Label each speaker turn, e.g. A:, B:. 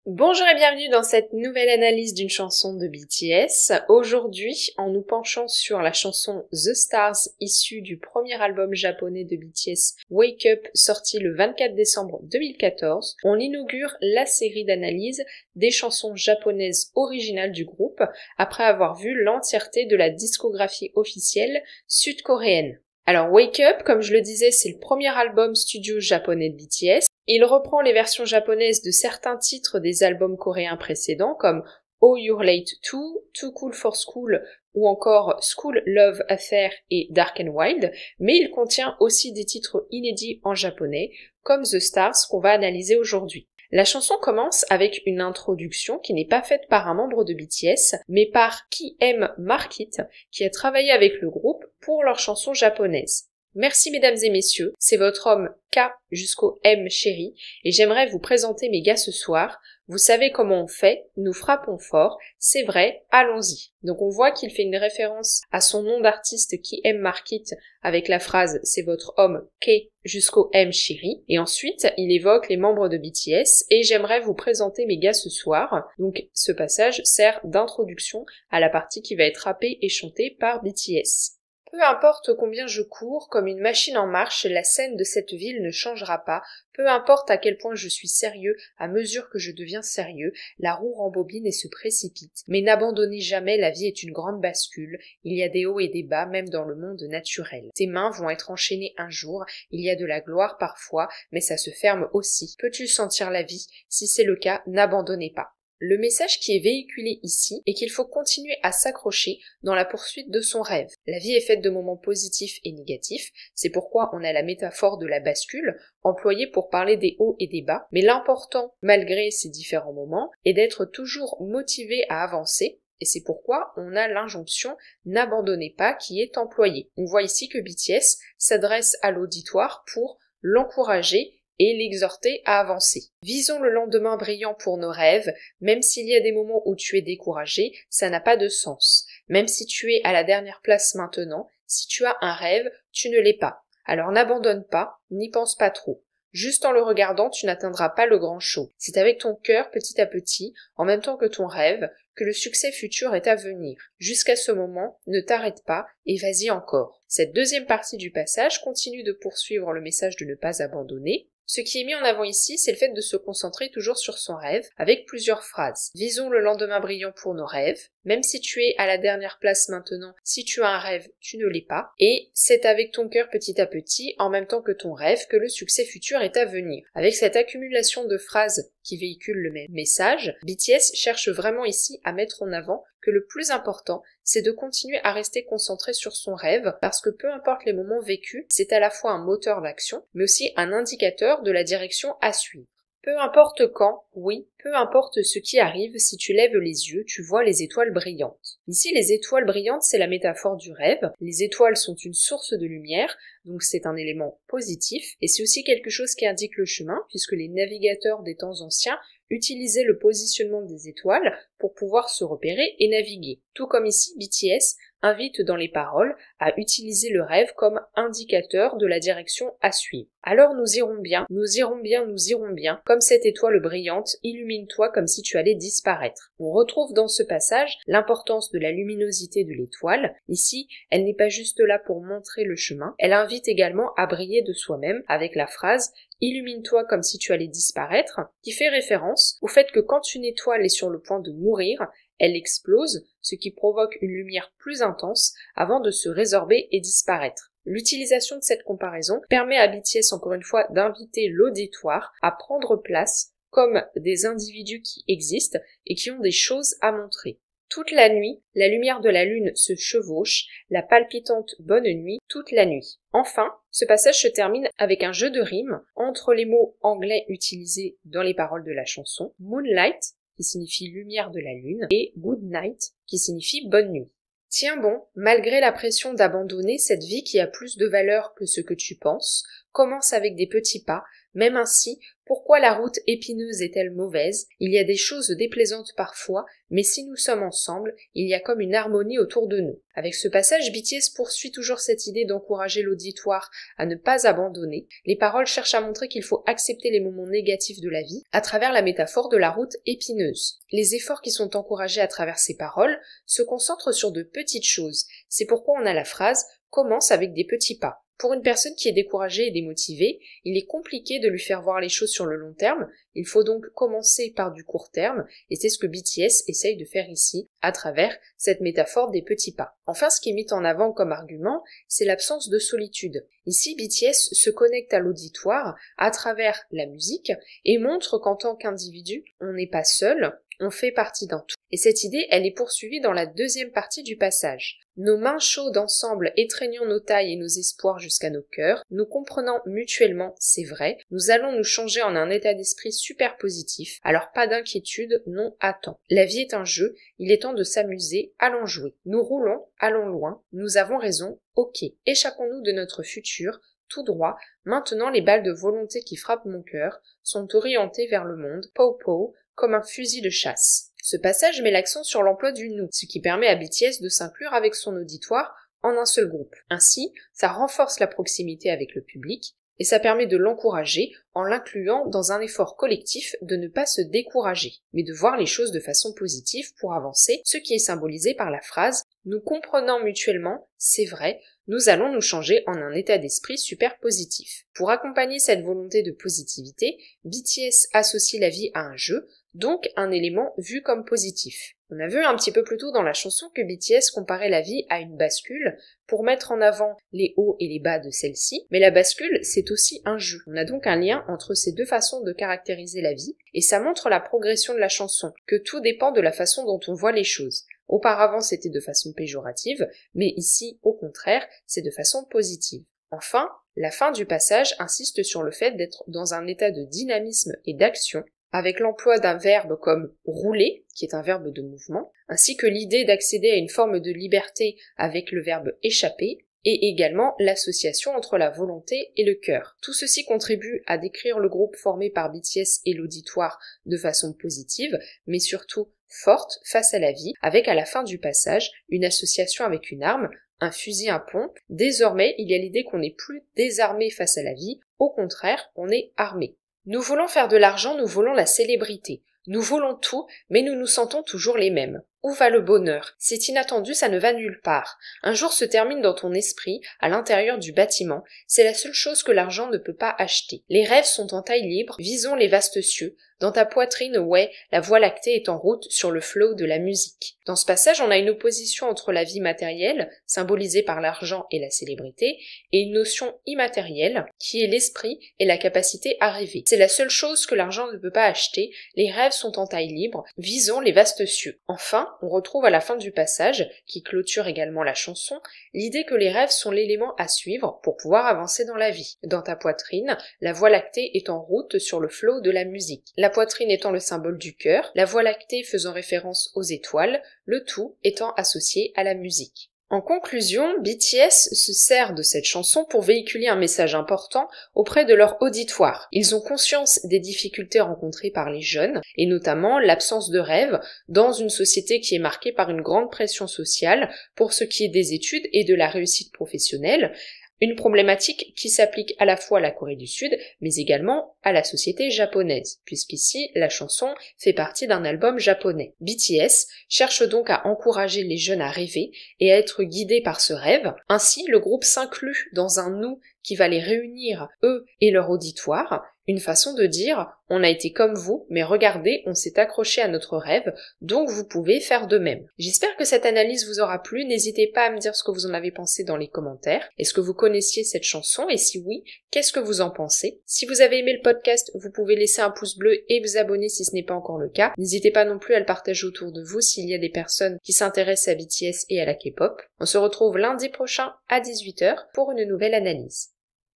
A: Bonjour et bienvenue dans cette nouvelle analyse d'une chanson de BTS. Aujourd'hui, en nous penchant sur la chanson The Stars issue du premier album japonais de BTS, Wake Up, sorti le 24 décembre 2014, on inaugure la série d'analyses des chansons japonaises originales du groupe après avoir vu l'entièreté de la discographie officielle sud-coréenne. Alors Wake Up, comme je le disais, c'est le premier album studio japonais de BTS. Il reprend les versions japonaises de certains titres des albums coréens précédents comme Oh You're Late Too, Too Cool for School ou encore School Love Affair et Dark and Wild, mais il contient aussi des titres inédits en japonais comme The Stars qu'on va analyser aujourd'hui. La chanson commence avec une introduction qui n'est pas faite par un membre de BTS, mais par Ki-em Mark-it, qui a travaillé avec le groupe pour leur chanson japonaise. Merci mesdames et messieurs, c'est votre homme K jusqu'au M chéri, et j'aimerais vous présenter mes gars ce soir. Vous savez comment on fait, nous frappons fort, c'est vrai, allons-y. Donc on voit qu'il fait une référence à son nom d'artiste qui aime Mark-it avec la phrase « c'est votre homme K jusqu'au M chéri ». Et ensuite, il évoque les membres de BTS et j'aimerais vous présenter mes gars ce soir. Donc ce passage sert d'introduction à la partie qui va être rappée et chantée par BTS. Peu importe combien je cours, comme une machine en marche, la scène de cette ville ne changera pas. Peu importe à quel point je suis sérieux, à mesure que je deviens sérieux, la roue rembobine et se précipite. Mais n'abandonnez jamais, la vie est une grande bascule. Il y a des hauts et des bas, même dans le monde naturel. Tes mains vont être enchaînées un jour. Il y a de la gloire parfois, mais ça se ferme aussi. Peux-tu sentir la vie? Si c'est le cas, n'abandonnez pas. Le message qui est véhiculé ici est qu'il faut continuer à s'accrocher dans la poursuite de son rêve. La vie est faite de moments positifs et négatifs, c'est pourquoi on a la métaphore de la bascule, employée pour parler des hauts et des bas, mais l'important, malgré ces différents moments, est d'être toujours motivé à avancer, et c'est pourquoi on a l'injonction « n'abandonnez pas » qui est employée. On voit ici que BTS s'adresse à l'auditoire pour l'encourager et l'exhorter à avancer. Visons le lendemain brillant pour nos rêves, même s'il y a des moments où tu es découragé, ça n'a pas de sens. Même si tu es à la dernière place maintenant, si tu as un rêve, tu ne l'es pas. Alors n'abandonne pas, n'y pense pas trop. Juste en le regardant, tu n'atteindras pas le grand show. C'est avec ton cœur, petit à petit, en même temps que ton rêve, que le succès futur est à venir. Jusqu'à ce moment, ne t'arrête pas et vas-y encore. Cette deuxième partie du passage continue de poursuivre le message de ne pas abandonner. Ce qui est mis en avant ici, c'est le fait de se concentrer toujours sur son rêve, avec plusieurs phrases. Visons le lendemain brillant pour nos rêves. Même si tu es à la dernière place maintenant, si tu as un rêve, tu ne l'es pas. Et c'est avec ton cœur petit à petit, en même temps que ton rêve, que le succès futur est à venir. Avec cette accumulation de phrases qui véhiculent le même message, BTS cherche vraiment ici à mettre en avant que le plus important, c'est de continuer à rester concentré sur son rêve, parce que peu importe les moments vécus, c'est à la fois un moteur d'action, mais aussi un indicateur de la direction à suivre. Peu importe quand, oui, peu importe ce qui arrive, si tu lèves les yeux, tu vois les étoiles brillantes. Ici, les étoiles brillantes, c'est la métaphore du rêve. Les étoiles sont une source de lumière, donc c'est un élément positif, et c'est aussi quelque chose qui indique le chemin, puisque les navigateurs des temps anciens utilisaient le positionnement des étoiles pour pouvoir se repérer et naviguer. Tout comme ici, BTS invite dans les paroles à utiliser le rêve comme indicateur de la direction à suivre. Alors nous irons bien, nous irons bien, nous irons bien, comme cette étoile brillante, illumine-toi comme si tu allais disparaître. On retrouve dans ce passage l'importance de la luminosité de l'étoile. Ici, elle n'est pas juste là pour montrer le chemin, elle invite également à briller de soi-même avec la phrase « illumine-toi comme si tu allais disparaître », qui fait référence au fait que quand une étoile est sur le point de mourir, elle explose, ce qui provoque une lumière plus intense avant de se résorber et disparaître. L'utilisation de cette comparaison permet à BTS encore une fois d'inviter l'auditoire à prendre place comme des individus qui existent et qui ont des choses à montrer. Toute la nuit, la lumière de la lune se chevauche, la palpitante bonne nuit toute la nuit. Enfin, ce passage se termine avec un jeu de rimes entre les mots anglais utilisés dans les paroles de la chanson, Moonlight, qui signifie lumière de la lune, et Good Night, qui signifie bonne nuit. Tiens bon, malgré la pression d'abandonner cette vie qui a plus de valeur que ce que tu penses, commence avec des petits pas, Même ainsi, pourquoi la route épineuse est-elle mauvaise? Il y a des choses déplaisantes parfois, mais si nous sommes ensemble, il y a comme une harmonie autour de nous. Avec ce passage, BTS poursuit toujours cette idée d'encourager l'auditoire à ne pas abandonner. Les paroles cherchent à montrer qu'il faut accepter les moments négatifs de la vie à travers la métaphore de la route épineuse. Les efforts qui sont encouragés à travers ces paroles se concentrent sur de petites choses. C'est pourquoi on a la phrase « commence avec des petits pas ». Pour une personne qui est découragée et démotivée, il est compliqué de lui faire voir les choses sur le long terme, il faut donc commencer par du court terme, et c'est ce que BTS essaye de faire ici, à travers cette métaphore des petits pas. Enfin, ce qui est mis en avant comme argument, c'est l'absence de solitude. Ici, BTS se connecte à l'auditoire à travers la musique, et montre qu'en tant qu'individu, on n'est pas seul, on fait partie d'un tout. Et cette idée, elle est poursuivie dans la deuxième partie du passage. Nos mains chaudes ensemble étreignant nos tailles et nos espoirs jusqu'à nos cœurs, nous comprenant mutuellement, c'est vrai, nous allons nous changer en un état d'esprit super positif, alors pas d'inquiétude, non attends. La vie est un jeu, il est temps de s'amuser, allons jouer. Nous roulons, allons loin, nous avons raison, ok. Échappons-nous de notre futur, tout droit, maintenant les balles de volonté qui frappent mon cœur sont orientées vers le monde, pow-pow, comme un fusil de chasse. Ce passage met l'accent sur l'emploi du nous, ce qui permet à BTS de s'inclure avec son auditoire en un seul groupe. Ainsi, ça renforce la proximité avec le public et ça permet de l'encourager en l'incluant dans un effort collectif de ne pas se décourager, mais de voir les choses de façon positive pour avancer, ce qui est symbolisé par la phrase « Nous comprenant mutuellement, c'est vrai, nous allons nous changer en un état d'esprit super positif ». Pour accompagner cette volonté de positivité, BTS associe la vie à un jeu, donc un élément vu comme positif. On a vu un petit peu plus tôt dans la chanson que BTS comparait la vie à une bascule pour mettre en avant les hauts et les bas de celle-ci, mais la bascule, c'est aussi un jeu. On a donc un lien entre ces deux façons de caractériser la vie, et ça montre la progression de la chanson, que tout dépend de la façon dont on voit les choses. Auparavant, c'était de façon péjorative, mais ici, au contraire, c'est de façon positive. Enfin, la fin du passage insiste sur le fait d'être dans un état de dynamisme et d'action, avec l'emploi d'un verbe comme rouler, qui est un verbe de mouvement, ainsi que l'idée d'accéder à une forme de liberté avec le verbe échapper, et également l'association entre la volonté et le cœur. Tout ceci contribue à décrire le groupe formé par BTS et l'auditoire de façon positive, mais surtout forte face à la vie, avec à la fin du passage une association avec une arme, un fusil à pompe. Désormais, il y a l'idée qu'on n'est plus désarmé face à la vie, au contraire, on est armé. Nous voulons faire de l'argent, nous voulons la célébrité. Nous voulons tout, mais nous nous sentons toujours les mêmes. Où va le bonheur? C'est inattendu, ça ne va nulle part. Un jour se termine dans ton esprit, à l'intérieur du bâtiment. C'est la seule chose que l'argent ne peut pas acheter. Les rêves sont en taille libre, visons les vastes cieux. Dans ta poitrine, ouais, la voie lactée est en route sur le flot de la musique. Dans ce passage, on a une opposition entre la vie matérielle, symbolisée par l'argent et la célébrité, et une notion immatérielle, qui est l'esprit et la capacité à rêver. C'est la seule chose que l'argent ne peut pas acheter, les rêves sont en taille libre, visons les vastes cieux. Enfin, on retrouve à la fin du passage, qui clôture également la chanson, l'idée que les rêves sont l'élément à suivre pour pouvoir avancer dans la vie. Dans ta poitrine, la voie lactée est en route sur le flot de la musique. La poitrine étant le symbole du cœur, la voie lactée faisant référence aux étoiles, le tout étant associé à la musique. En conclusion, BTS se sert de cette chanson pour véhiculer un message important auprès de leur auditoire. Ils ont conscience des difficultés rencontrées par les jeunes, et notamment l'absence de rêve dans une société qui est marquée par une grande pression sociale pour ce qui est des études et de la réussite professionnelle, une problématique qui s'applique à la fois à la Corée du Sud, mais également à la société japonaise, puisqu'ici, la chanson fait partie d'un album japonais. BTS cherche donc à encourager les jeunes à rêver et à être guidés par ce rêve. Ainsi, le groupe s'inclut dans un nous qui va les réunir, eux et leur auditoire, une façon de dire « on a été comme vous, mais regardez, on s'est accroché à notre rêve, donc vous pouvez faire de même ». J'espère que cette analyse vous aura plu, n'hésitez pas à me dire ce que vous en avez pensé dans les commentaires. Est-ce que vous connaissiez cette chanson, et si oui, qu'est-ce que vous en pensez? Si vous avez aimé le podcast, vous pouvez laisser un pouce bleu et vous abonner si ce n'est pas encore le cas. N'hésitez pas non plus à le partager autour de vous s'il y a des personnes qui s'intéressent à BTS et à la K-pop. On se retrouve lundi prochain à 18h pour une nouvelle analyse.